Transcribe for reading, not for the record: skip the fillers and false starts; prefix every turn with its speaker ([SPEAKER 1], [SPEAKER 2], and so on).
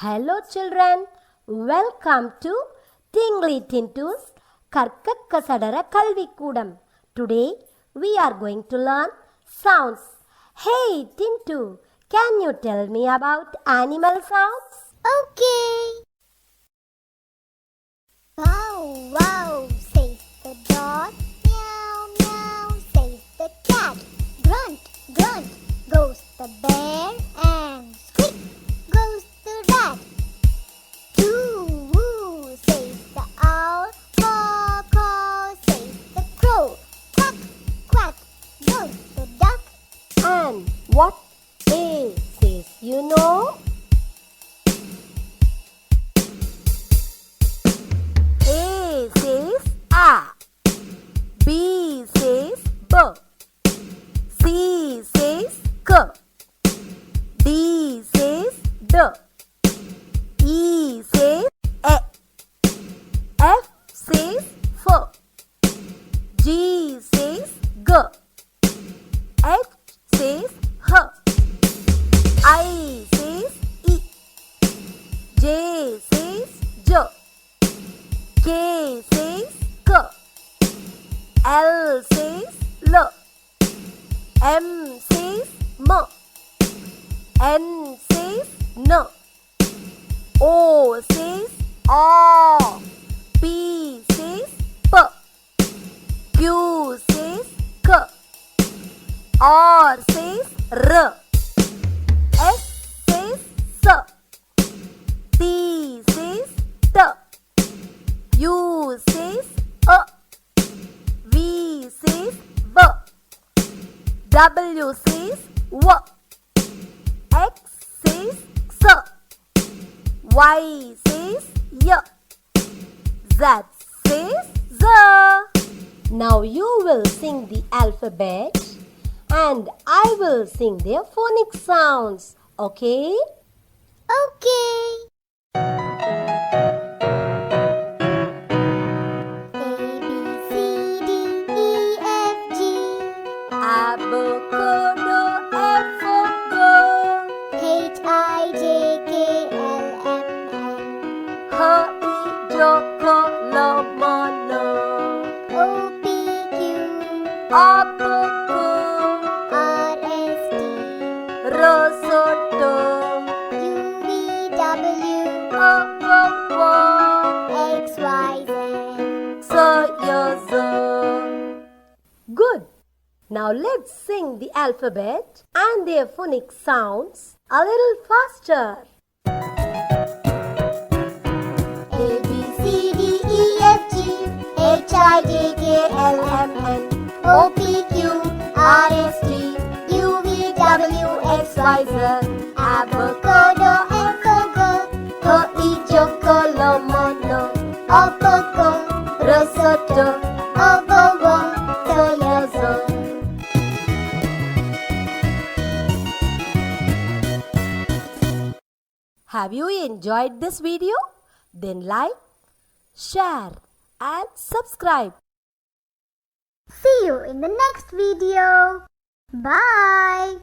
[SPEAKER 1] Hello children, welcome to Tingly Tintu's Karkakka Sadara Kalvikudam. Today we are going to learn sounds. Hey Tintu, can you tell me about animal sounds?
[SPEAKER 2] Okay. Wow, wow, says the dog. Meow, meow, says the cat. Grunt, grunt, goes the bear. And squeak goes the rat. Coo, woo, says the owl. Caw, caw, says the crow. Quack, quack, goes the duck.
[SPEAKER 1] And what A says, you know? A says A, B says B, C says K, D says D, E says E, F says F, G says G, H says H, I says E, J says J, K says K, L says L, M says M, N says N, O says O, P says P, Q says K, R says R, S says S, T says T, U says V says V, W says W, X says X, Y says Y, Z says Z. Now you will sing the alphabet and I will sing their phonic sounds. Okay?
[SPEAKER 2] Okay. A, B, C, D, E, F, G.
[SPEAKER 1] Avocado, F for go.
[SPEAKER 2] H, I, J, K, L, M, N.
[SPEAKER 1] Lomono.
[SPEAKER 2] O, P, Q.
[SPEAKER 1] Apoco.
[SPEAKER 2] R, S, T.
[SPEAKER 1] Rosoto.
[SPEAKER 2] U, V, W. X, Y, Z.
[SPEAKER 1] Soyozo. Good. Now let's sing the alphabet and their phonic sounds a little faster.
[SPEAKER 2] A, B, C, D, E, F, G. H, I, J, K, L, M, N. O, P, Q. R, S, T. U, V, W, X, Y, Z. Avocado, Avocado.
[SPEAKER 1] Lomono.
[SPEAKER 2] Opoco.
[SPEAKER 1] Rosoto.
[SPEAKER 2] Obobo. Soyozo.
[SPEAKER 1] Have you enjoyed this video? Then like, share and subscribe.
[SPEAKER 2] See you in the next video. Bye.